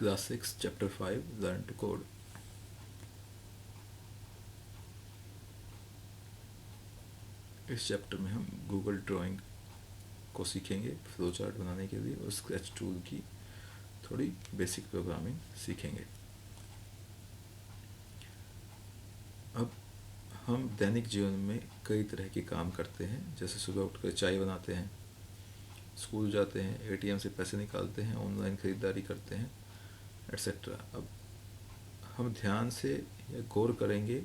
Class 6 chapter 5 learn to code. इस chapter में हम गूगल ड्राइंग को सीखेंगे फ्लो चार्ट बनाने के लिए, और स्केच टूल की थोड़ी बेसिक प्रोग्रामिंग सीखेंगे। अब हम दैनिक जीवन में कई तरह के काम करते हैं, जैसे सुबह उठकर चाय बनाते हैं, स्कूल जाते हैं, एटीएम से पैसे निकालते हैं, ऑनलाइन ख़रीदारी करते हैं, एट्सेट्रा। अब हम ध्यान से या गौर करेंगे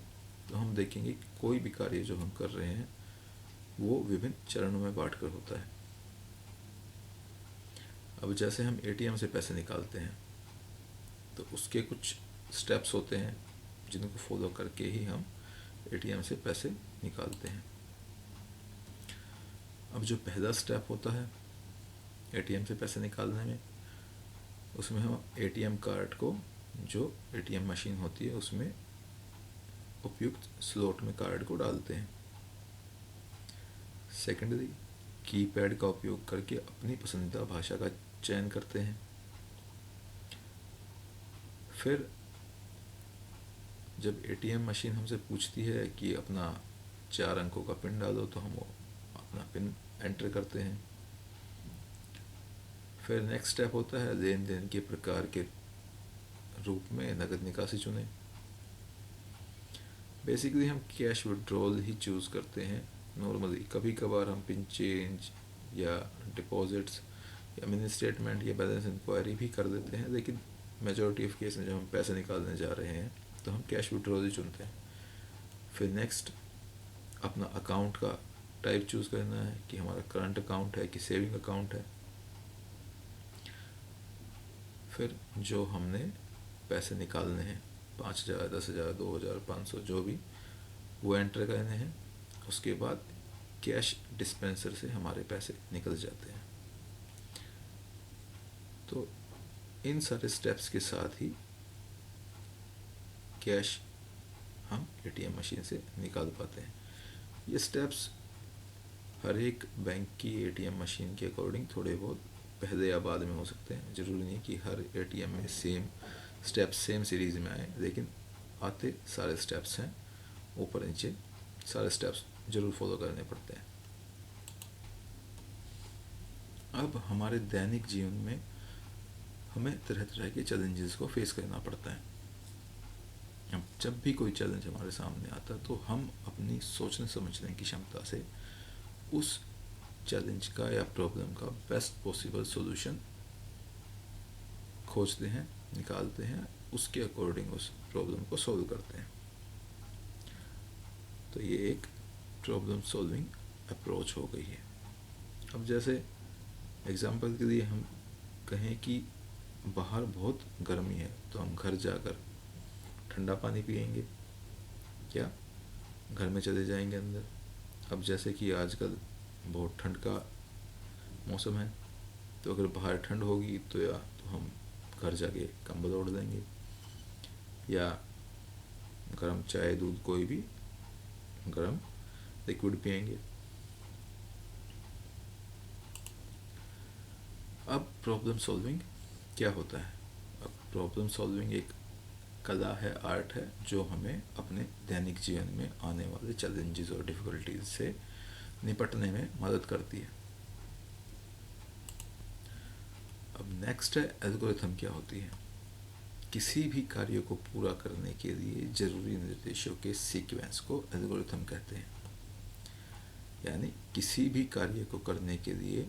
तो हम देखेंगे कि कोई भी कार्य जो हम कर रहे हैं वो विभिन्न चरणों में बांट कर होता है। अब जैसे हम एटीएम से पैसे निकालते हैं तो उसके कुछ स्टेप्स होते हैं जिनको फॉलो करके ही हम एटीएम से पैसे निकालते हैं। अब जो पहला स्टेप होता है एटीएम से पैसे निकालने में, उसमें हम एटीएम कार्ड को, जो एटीएम मशीन होती है उसमें उपयुक्त स्लॉट में कार्ड को डालते हैं। सेकेंडरी, कीपैड का उपयोग करके अपनी पसंदीदा भाषा का चयन करते हैं। फिर जब एटीएम मशीन हमसे पूछती है कि अपना 4 अंकों का पिन डालो, तो हम अपना पिन एंटर करते हैं। फिर नेक्स्ट स्टेप होता है लेन देन के प्रकार के रूप में नगद निकासी चुनें। बेसिकली हम कैश विड्रॉल ही चूज़ करते हैं नॉर्मली। कभी कभार हम पिन चेंज या डिपॉजिट्स या मिनी स्टेटमेंट या बैलेंस इंक्वायरी भी कर देते हैं, लेकिन मेजॉरिटी ऑफ केस में जब हम पैसे निकालने जा रहे हैं तो हम कैश विड्रॉल ही चुनते हैं। फिर नेक्स्ट अपना अकाउंट का टाइप चूज़ करना है कि हमारा करंट अकाउंट है कि सेविंग अकाउंट है। फिर जो हमने पैसे निकालने हैं 5,000, 10,000, 2,000, 500 जो भी, वो एंटर करने हैं। उसके बाद कैश डिस्पेंसर से हमारे पैसे निकल जाते हैं। तो इन सारे स्टेप्स के साथ ही कैश हम एटीएम मशीन से निकाल पाते हैं। ये स्टेप्स हर एक बैंक की एटीएम मशीन के अकॉर्डिंग थोड़े बहुत पहले या बाद में हो सकते हैं। ज़रूरी नहीं कि हर एटीएम में सेम स्टेप्स सेम सीरीज़ में आए, लेकिन आते सारे स्टेप्स हैं, ऊपर नीचे सारे स्टेप्स ज़रूर फॉलो करने पड़ते हैं। अब हमारे दैनिक जीवन में हमें तरह तरह के चैलेंजेस को फेस करना पड़ता है। अब जब भी कोई चैलेंज हमारे सामने आता है तो हम अपनी सोचने समझने की क्षमता से उस चैलेंज का या प्रॉब्लम का बेस्ट पॉसिबल सॉल्यूशन खोजते हैं, निकालते हैं, उसके अकॉर्डिंग उस प्रॉब्लम को सॉल्व करते हैं। तो ये एक प्रॉब्लम सॉल्विंग अप्रोच हो गई है। अब जैसे एग्जांपल के लिए हम कहें कि बाहर बहुत गर्मी है, तो हम घर जाकर ठंडा पानी पिएंगे, क्या घर में चले जाएंगे अंदर। अब जैसे कि आजकल बहुत ठंड का मौसम है, तो अगर बाहर ठंड होगी तो हम घर जाके कंबल ओढ़ देंगे, या गर्म चाय, दूध, कोई भी गर्म लिक्विड पिएंगे। अब प्रॉब्लम सॉल्विंग क्या होता है? अब प्रॉब्लम सॉल्विंग एक कला है, आर्ट है, जो हमें अपने दैनिक जीवन में आने वाले चैलेंजेस और डिफ़िकल्टीज से निपटने में मदद करती है। अब नेक्स्ट है एल्गोरिथम क्या होती है। किसी भी कार्य को पूरा करने के लिए जरूरी निर्देशों के सीक्वेंस को एल्गोरिथम कहते हैं। यानी किसी भी कार्य को करने के लिए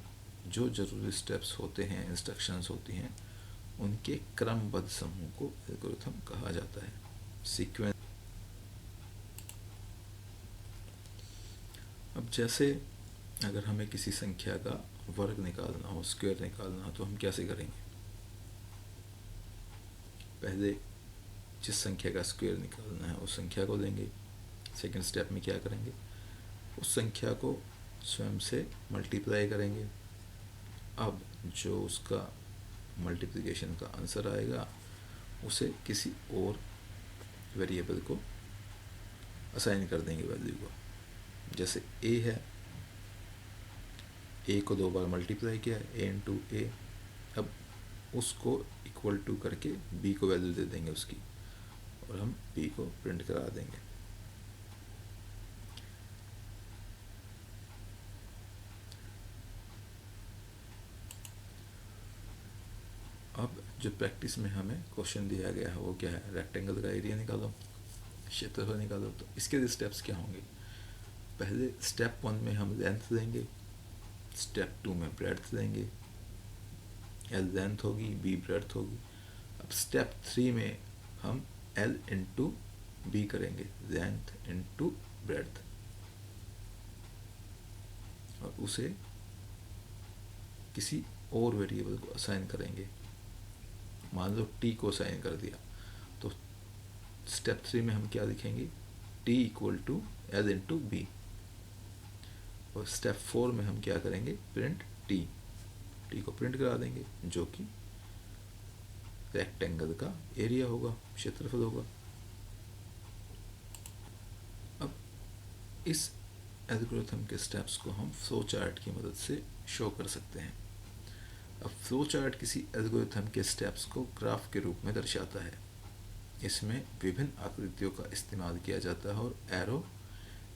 जो जरूरी स्टेप्स होते हैं, इंस्ट्रक्शंस होती हैं, उनके क्रमबद्ध समूह को एल्गोरिथम कहा जाता है, सीक्वेंस। अब जैसे अगर हमें किसी संख्या का वर्ग निकालना हो, स्क्वायर निकालना हो, तो हम कैसे करेंगे? पहले जिस संख्या का स्क्वायर निकालना है उस संख्या को लेंगे। सेकंड स्टेप में क्या करेंगे? उस संख्या को स्वयं से मल्टीप्लाई करेंगे। अब जो उसका मल्टीप्लिकेशन का आंसर आएगा उसे किसी और वेरिएबल को असाइन कर देंगे वैल्यू को। जैसे a है, a को 2 बार मल्टीप्लाई किया, a इंटू ए। अब उसको इक्वल टू करके बी को वैल्यू दे देंगे उसकी, और हम बी को प्रिंट करा देंगे। अब जो प्रैक्टिस में हमें क्वेश्चन दिया गया है वो क्या है, रेक्टेंगल का एरिया निकालो, क्षेत्रफल निकालो। तो इसके स्टेप्स क्या होंगे, पहले स्टेप 1 में हम लेंथ देंगे, स्टेप 2 में ब्रेड्थ देंगे, एल लेंथ होगी, बी ब्रेड्थ होगी। अब स्टेप 3 में हम एल इंटू बी करेंगे, लेंथ इंटू ब्रेड्थ, और उसे किसी और वेरिएबल को असाइन करेंगे। मान लो टी को असाइन कर दिया, तो स्टेप 3 में हम क्या लिखेंगे, T equal to L into B. और स्टेप 4 में हम क्या करेंगे, प्रिंट टी, टी को प्रिंट करा देंगे जो कि रेक्टेंगल का एरिया होगा, क्षेत्रफल होगा। अब इस एल्गोरिथम के स्टेप्स को हम फ्लो चार्ट की मदद से शो कर सकते हैं। अब फ्लो चार्ट किसी एल्गोरिथम के स्टेप्स को ग्राफ के रूप में दर्शाता है। इसमें विभिन्न आकृतियों का इस्तेमाल किया जाता है और एरो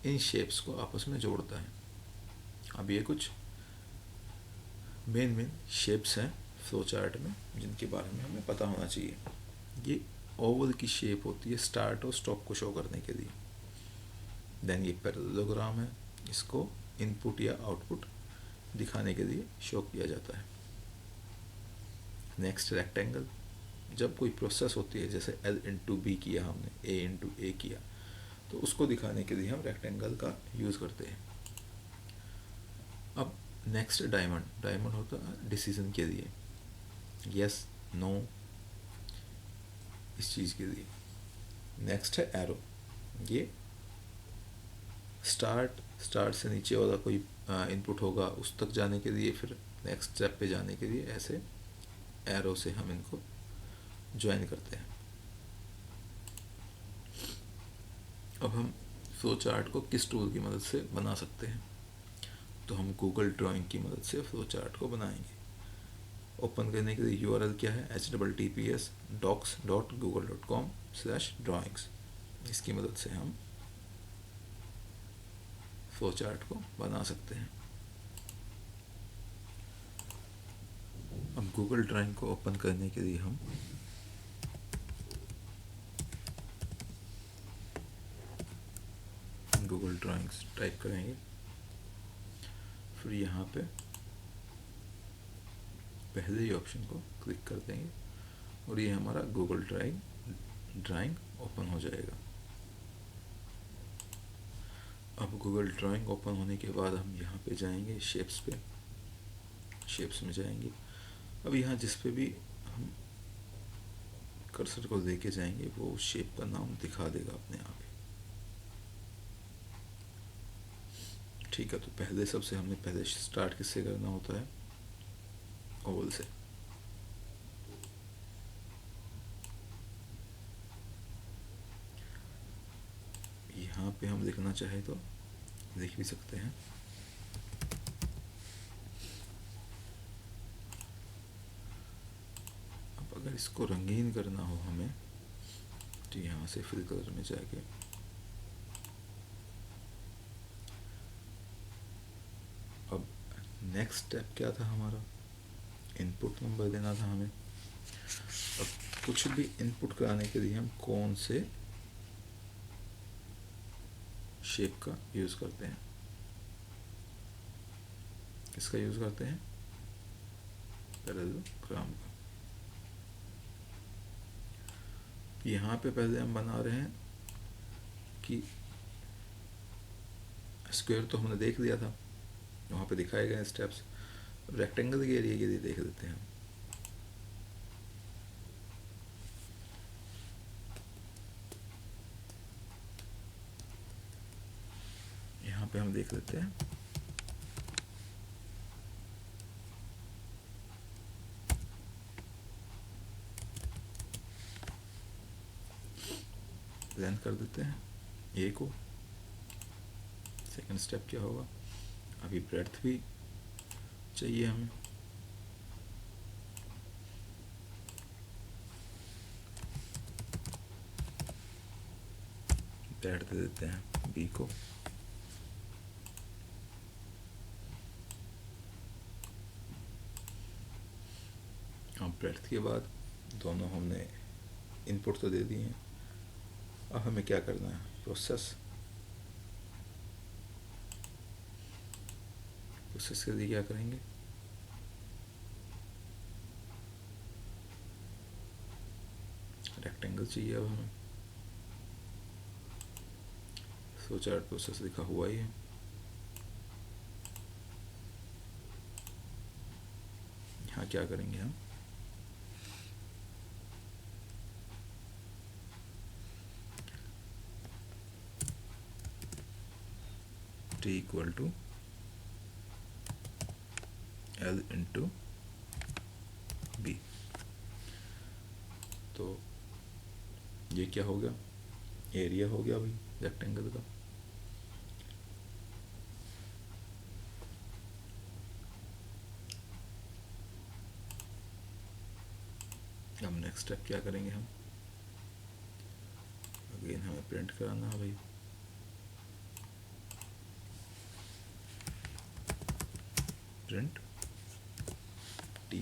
इन शेप्स को आपस में जोड़ता है। अब ये कुछ मेन शेप्स हैं फ्लो चार्ट में जिनके बारे में हमें पता होना चाहिए। ये ओवल की शेप होती है स्टार्ट और स्टॉप को शो करने के लिए। देन ये पैरेललोग्राम है, इसको इनपुट या आउटपुट दिखाने के लिए शो किया जाता है। नेक्स्ट रेक्टेंगल, जब कोई प्रोसेस होती है जैसे एल इंटू बी किया हमने, ए इंटू ए किया, तो उसको दिखाने के लिए हम रेक्टेंगल का यूज़ करते हैं। अब नेक्स्ट डायमंड, डायमंड होता है डिसीजन के लिए, यस नो इस चीज़ के लिए। नेक्स्ट है एरो, ये स्टार्ट से नीचे वाला कोई इनपुट होगा उस तक जाने के लिए, फिर नेक्स्ट स्टेप पे जाने के लिए ऐसे एरो से हम इनको ज्वाइन करते हैं। अब हम फ्लो चार्ट को किस टूल की मदद से बना सकते हैं, तो हम गूगल ड्राइंग की मदद से फ्लो चार्ट को बनाएंगे। ओपन करने के लिए यूआरएल क्या है, https:/docs.google.com/drawings। इसकी मदद से हम फ्लो चार्ट को बना सकते हैं। अब गूगल ड्राइंग को ओपन करने के लिए हम गूगल ड्राइंग्स टाइप करेंगे, फिर यहाँ पे पहले ही ऑप्शन को क्लिक कर देंगे और ये हमारा गूगल ड्राइंग ओपन हो जाएगा। अब गूगल ड्राइंग ओपन होने के बाद हम यहाँ पे जाएंगे शेप्स पे, शेप्स में जाएंगे। अब यहाँ जिस पे भी हम कर्सर को लेके जाएंगे वो शेप का नाम दिखा देगा अपने आप ही। ठीक है, तो पहले सबसे हमने पहले स्टार्ट किससे करना होता है, ओवल से। यहाँ पे हम लिखना चाहे तो लिख भी सकते हैं। अब अगर इसको रंगीन करना हो हमें तो यहाँ से फिल कलर में जाके अब नेक्स्ट स्टेप क्या था हमारा, इनपुट नंबर देना था हमें। अब कुछ भी इनपुट कराने के लिए हम कौन से शेप का यूज़ करते हैं, किसका यूज़ करते हैं, पैरेललोग्राम का। यहाँ पे पहले हम बना रहे हैं कि स्क्वायर तो हमने देख लिया था, वहाँ पे दिखाए गए स्टेप्स। रेक्टेंगल के एरिया के लिए देख लेते हैं। यहाँ पे हम देख लेते हैं। लेंथ कर देते हैं ए को। सेकंड स्टेप क्या होगा, अभी ब्रेड्थ भी चाहिए हमें, ऐड दे देते हैं बी को। ब्रेड्थ के बाद दोनों हमने इनपुट तो दे दिए हैं। अब हमें क्या करना है, प्रोसेस के लिए क्या करेंगे, रेक्टेंगल चाहिए। अब हमें फ्लो चार्ट प्रोसेस लिखा हुआ ही है। यहाँ क्या करेंगे हम, T equal to L into B. तो ये क्या हो गया, एरिया हो गया भाई रेक्टेंगल का। अब नेक्स्ट स्टेप क्या करेंगे हम, अगेन हमें प्रिंट कराना है भाई। प्रिंट टी,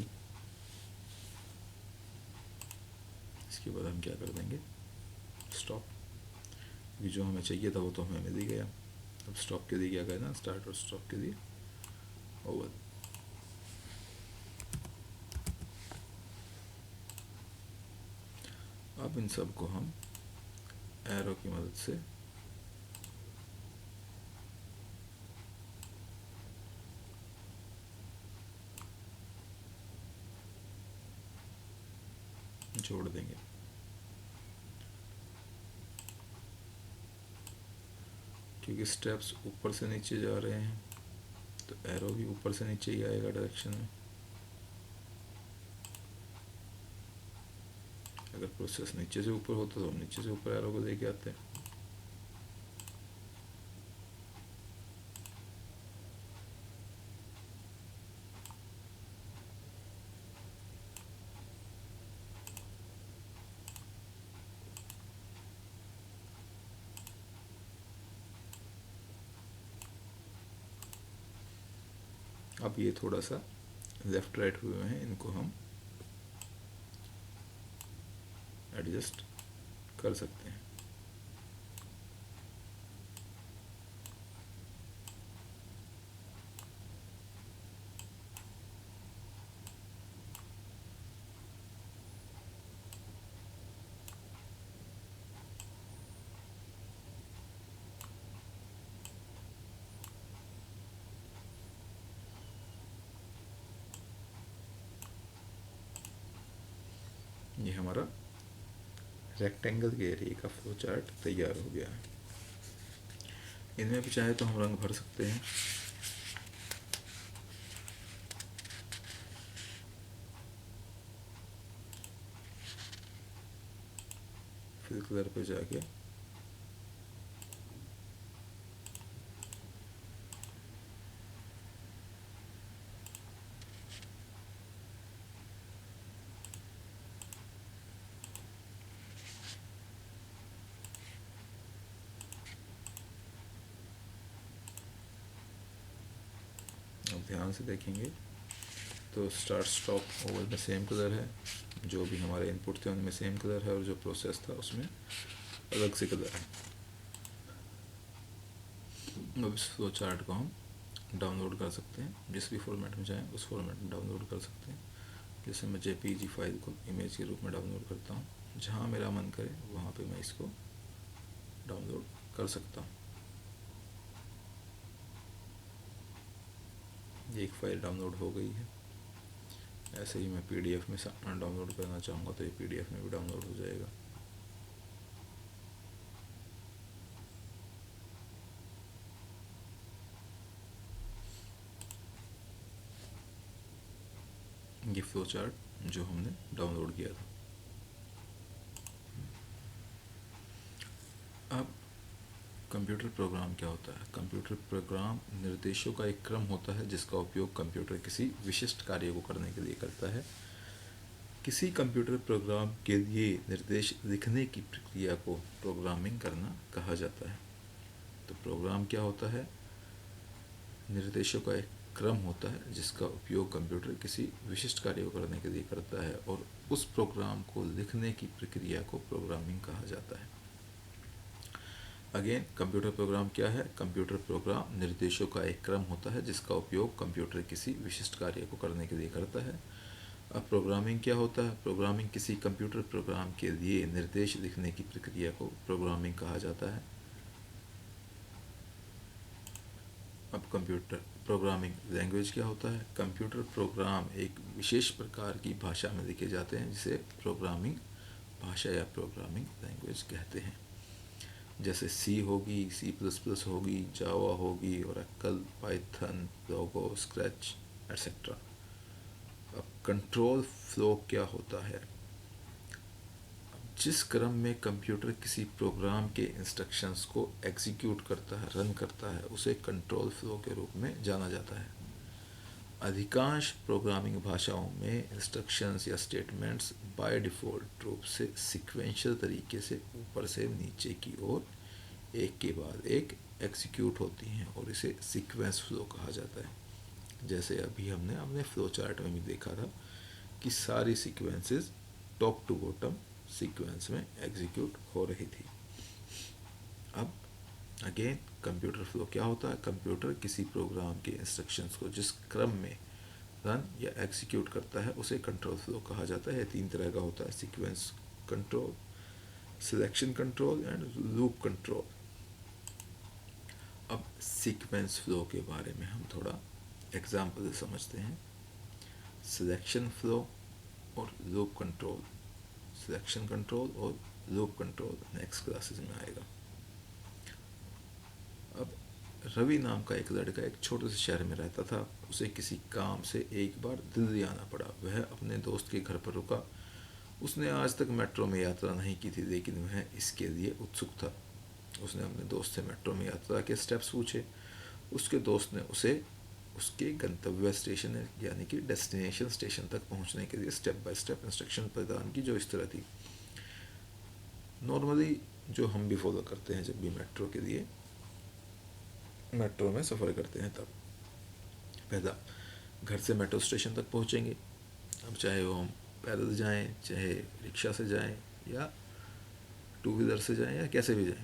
इसके बाद हम क्या कर देंगे, स्टॉप। क्योंकि जो हमें चाहिए था वो तो हमें मिल ही गया। अब स्टॉप के लिए क्या करना, स्टार्ट और स्टॉप के लिए ओवर। अब इन सब को हम एरो की मदद से जोड़ देंगे। क्योंकि स्टेप्स ऊपर से नीचे जा रहे हैं तो एरो भी ऊपर से नीचे ही आएगा डायरेक्शन में। अगर प्रोसेस नीचे से ऊपर होता तो हम नीचे से ऊपर एरो को लेके आते हैं। अब ये थोड़ा सा लेफ्ट राइट हुए हैं, इनको हम एडजस्ट कर सकते हैं। ये हमारा रेक्टेंगल के एरिया का फ्लो चार्ट तैयार हो गया है। इनमें भी चाहे तो हम रंग भर सकते हैं। फिल कलर पे जाके अब ध्यान से देखेंगे तो स्टार्ट स्टॉप ओवल में सेम कलर है, जो भी हमारे इनपुट थे उनमें सेम कलर है, और जो प्रोसेस था उसमें अलग से कलर है। अब इस फ्लो चार्ट को हम डाउनलोड कर सकते हैं, जिस भी फॉर्मेट में चाहें उस फॉर्मेट में डाउनलोड कर सकते हैं। जैसे मैं जेपीजी फाइल को इमेज के रूप में डाउनलोड करता हूँ, जहाँ मेरा मन करे वहाँ पे मैं इसको डाउनलोड कर सकता हूँ। एक फ़ाइल डाउनलोड हो गई है। ऐसे ही मैं पीडीएफ में डाउनलोड करना चाहूँगा तो ये पीडीएफ में भी डाउनलोड हो जाएगा। ये फ्लो चार्ट जो हमने डाउनलोड किया था। अब कंप्यूटर प्रोग्राम क्या होता है? कंप्यूटर प्रोग्राम निर्देशों का एक क्रम होता है जिसका उपयोग कंप्यूटर किसी विशिष्ट कार्य को करने के लिए करता है। किसी कंप्यूटर प्रोग्राम के लिए निर्देश लिखने की प्रक्रिया को प्रोग्रामिंग करना कहा जाता है। तो प्रोग्राम क्या होता है? निर्देशों का एक क्रम होता है जिसका उपयोग कंप्यूटर किसी विशिष्ट कार्य को करने के लिए करता है, और उस प्रोग्राम को लिखने की प्रक्रिया को प्रोग्रामिंग कहा जाता है। अगेन, कंप्यूटर प्रोग्राम क्या है? कंप्यूटर प्रोग्राम निर्देशों का एक क्रम होता है जिसका उपयोग कंप्यूटर किसी विशिष्ट कार्य को करने के लिए करता है। अब प्रोग्रामिंग क्या होता है? प्रोग्रामिंग किसी कंप्यूटर प्रोग्राम के लिए निर्देश लिखने की प्रक्रिया को प्रोग्रामिंग कहा जाता है। अब कंप्यूटर प्रोग्रामिंग लैंग्वेज क्या होता है? कंप्यूटर प्रोग्राम एक विशेष प्रकार की भाषा में लिखे जाते हैं जिसे प्रोग्रामिंग भाषा या प्रोग्रामिंग लैंग्वेज कहते हैं। जैसे सी होगी, C++ होगी, जावा होगी, ओरेकल, पाइथन, लोगो, स्क्रैच, एटसेट्रा। अब कंट्रोल फ्लो क्या होता है? जिस क्रम में कंप्यूटर किसी प्रोग्राम के इंस्ट्रक्शंस को एग्जीक्यूट करता है, रन करता है, उसे कंट्रोल फ्लो के रूप में जाना जाता है। अधिकांश प्रोग्रामिंग भाषाओं में इंस्ट्रक्शंस या स्टेटमेंट्स बाय डिफ़ॉल्ट रूप से सीक्वेंशियल तरीके से ऊपर से नीचे की ओर एक के बाद एक एग्जीक्यूट होती हैं, और इसे सीक्वेंस फ्लो कहा जाता है। जैसे अभी हमने अपने फ्लो चार्ट में भी देखा था कि सारी sequences top to bottom sequence में एग्जीक्यूट हो रही थी। अब अगेन, कंप्यूटर फ्लो क्या होता है? कंप्यूटर किसी प्रोग्राम के इंस्ट्रक्शंस को जिस क्रम में रन या एग्जीक्यूट करता है उसे कंट्रोल फ्लो कहा जाता है। 3 तरह का होता है: sequence control, selection control and loop control. अब सीक्वेंस फ्लो के बारे में हम थोड़ा एग्जाम्पल समझते हैं। सिलेक्शन फ्लो और लूप कंट्रोल, सिलेक्शन कंट्रोल और लूप कंट्रोल नेक्स्ट क्लासेस में आएगा। अब रवि नाम का एक लड़का एक छोटे से शहर में रहता था। उसे किसी काम से एक बार दिल्ली आना पड़ा। वह अपने दोस्त के घर पर रुका। उसने आज तक मेट्रो में यात्रा नहीं की थी, लेकिन वह इसके लिए उत्सुक था। उसने अपने दोस्त से मेट्रो में यात्रा के स्टेप्स पूछे। उसके दोस्त ने उसे उसके गंतव्य स्टेशन यानी कि डेस्टिनेशन स्टेशन तक पहुंचने के लिए स्टेप बाय स्टेप इंस्ट्रक्शन प्रदान की, जो इस तरह थी। नॉर्मली जो हम भी फॉलो करते हैं जब भी मेट्रो के लिए मेट्रो में सफ़र करते हैं, तब पहला घर से मेट्रो स्टेशन तक पहुंचेंगे। अब चाहे वो हम पैदल जाएं, चाहे रिक्शा से जाएं, या 2 व्हीलर से जाएं, या कैसे भी जाएं,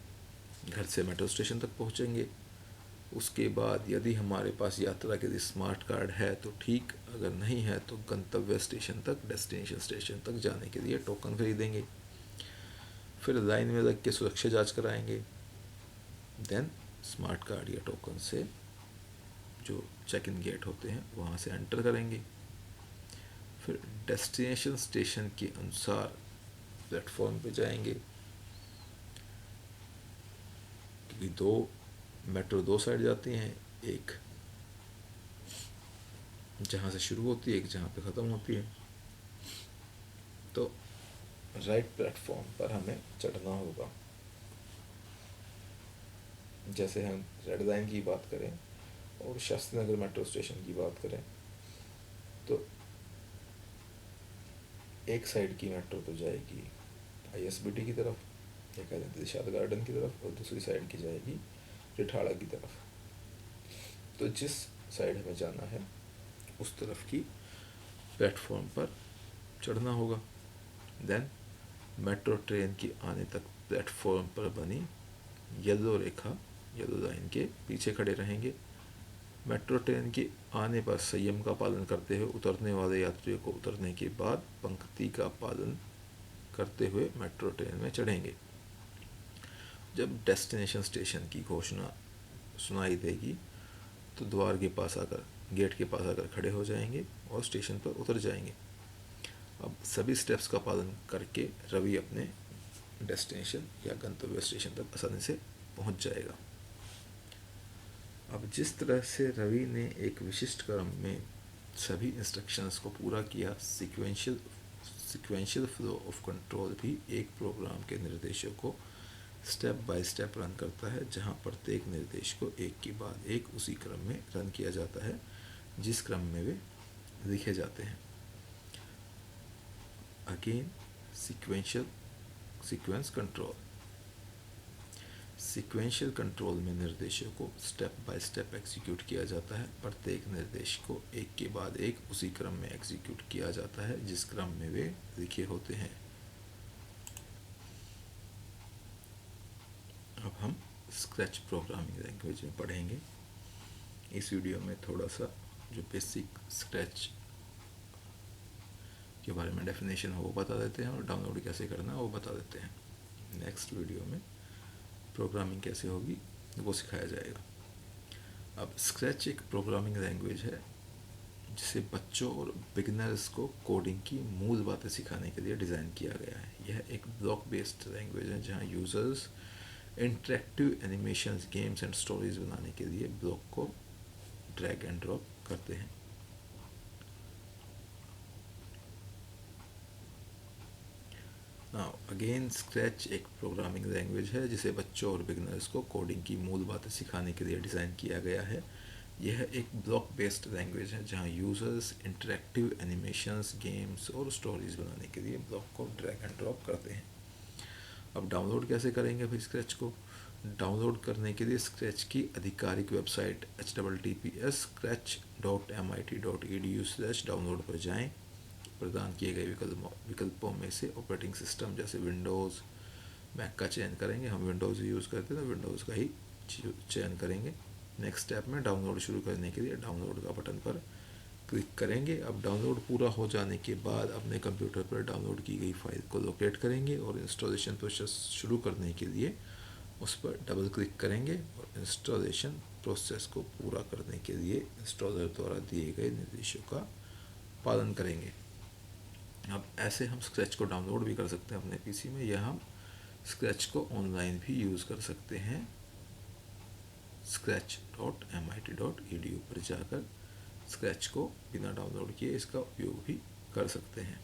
घर से मेट्रो स्टेशन तक पहुंचेंगे। उसके बाद यदि हमारे पास यात्रा के लिए स्मार्ट कार्ड है तो ठीक, अगर नहीं है तो गंतव्य स्टेशन तक, डेस्टिनेशन स्टेशन तक जाने के लिए टोकन खरीदेंगे। फिर लाइन में लग के सुरक्षा जांच कराएंगे। देन स्मार्ट कार्ड या टोकन से जो चेक इन गेट होते हैं वहाँ से एंटर करेंगे। फिर डेस्टिनेशन स्टेशन के अनुसार प्लेटफॉर्म पे जाएंगे, क्योंकि मेट्रो 2 साइड जाती हैं, एक जहाँ से शुरू होती है, एक जहाँ पे ख़त्म होती है। तो राइट प्लेटफॉर्म पर हमें चढ़ना होगा। जैसे हम रेड लाइन की बात करें और शास्त्री नगर मेट्रो स्टेशन की बात करें, तो एक साइड की मेट्रो तो जाएगी ISBT की तरफ, एक दिशाद गार्डन की तरफ, और दूसरी साइड की जाएगी रिठाड़ा की तरफ। तो जिस साइड हमें जाना है उस तरफ की प्लेटफॉर्म पर चढ़ना होगा। देन मेट्रो ट्रेन की आने तक प्लेटफॉर्म पर बनी येलो रेखा, येलो लाइन के पीछे खड़े रहेंगे। मेट्रो ट्रेन के आने पर संयम का पालन करते हुए उतरने वाले यात्रियों को उतरने के बाद पंक्ति का पालन करते हुए मेट्रो ट्रेन में चढ़ेंगे। जब डेस्टिनेशन स्टेशन की घोषणा सुनाई देगी तो द्वार के पास आकर, गेट के पास आकर खड़े हो जाएंगे और स्टेशन पर उतर जाएंगे। अब सभी स्टेप्स का पालन करके रवि अपने डेस्टिनेशन या गंतव्य स्टेशन तक आसानी से पहुंच जाएगा। अब जिस तरह से रवि ने एक विशिष्ट क्रम में सभी इंस्ट्रक्शंस को पूरा किया, सीक्वेंशियल फ्लो ऑफ कंट्रोल भी एक प्रोग्राम के निर्देशों को स्टेप बाय स्टेप रन करता है, जहां प्रत्येक निर्देश को एक के बाद एक उसी क्रम में रन किया जाता है जिस क्रम में वे लिखे जाते हैं। Again sequence control. Sequential control में निर्देशों को स्टेप बाय स्टेप एग्जीक्यूट किया जाता है। प्रत्येक निर्देश को एक के बाद एक उसी क्रम में एग्जीक्यूट किया जाता है जिस क्रम में वे लिखे होते हैं। अब हम स्क्रैच प्रोग्रामिंग लैंग्वेज में पढ़ेंगे। इस वीडियो में थोड़ा सा जो बेसिक स्क्रैच के बारे में डेफिनेशन हो वो बता देते हैं और डाउनलोड कैसे करना है वो बता देते हैं। नेक्स्ट वीडियो में प्रोग्रामिंग कैसे होगी वो सिखाया जाएगा। अब स्क्रैच एक प्रोग्रामिंग लैंग्वेज है जिसे बच्चों और बिगिनर्स को कोडिंग की मूल बातें सिखाने के लिए डिज़ाइन किया गया है। यह एक ब्लॉक बेस्ड लैंग्वेज है जहां users interactive animations, games and stories बनाने के लिए ब्लॉक को ड्रैग एंड ड्रॉप करते हैं। अगेन स्क्रैच एक प्रोग्रामिंग लैंग्वेज है जिसे बच्चों और बिगिनर्स को कोडिंग की मूल बातें सिखाने के लिए डिज़ाइन किया गया है। यह एक ब्लॉक बेस्ड लैंग्वेज है जहां यूजर्स इंटरेक्टिव एनिमेशंस, गेम्स और स्टोरीज बनाने के लिए ब्लॉक को ड्रैग एंड ड्रॉप करते हैं। अब डाउनलोड कैसे करेंगे भाई स्क्रैच को? डाउनलोड करने के लिए स्क्रैच की आधिकारिक वेबसाइट https://mit.edu/download पर जाएं। प्रदान किए गए विकल्पों में से ऑपरेटिंग सिस्टम जैसे विंडोज़, मैक का चयन करेंगे। हम विंडोज़ यूज़ करते हैं तो विंडोज़ का ही चयन करेंगे। नेक्स्ट स्टेप में डाउनलोड शुरू करने के लिए डाउनलोड का बटन पर क्लिक करेंगे। अब डाउनलोड पूरा हो जाने के बाद अपने कंप्यूटर पर डाउनलोड की गई फाइल को लोकेट करेंगे और इंस्टॉलेशन प्रोसेस शुरू करने के लिए उस पर डबल क्लिक करेंगे और इंस्टॉलेशन प्रोसेस को पूरा करने के लिए इंस्टॉलर द्वारा दिए गए निर्देशों का पालन करेंगे। अब ऐसे हम स्क्रैच को डाउनलोड भी कर सकते हैं अपने पीसी में, या हम स्क्रैच को ऑनलाइन भी यूज़ कर सकते हैं। scratch.mit.edu पर जाकर स्क्रैच को बिना डाउनलोड किए इसका उपयोग भी कर सकते हैं।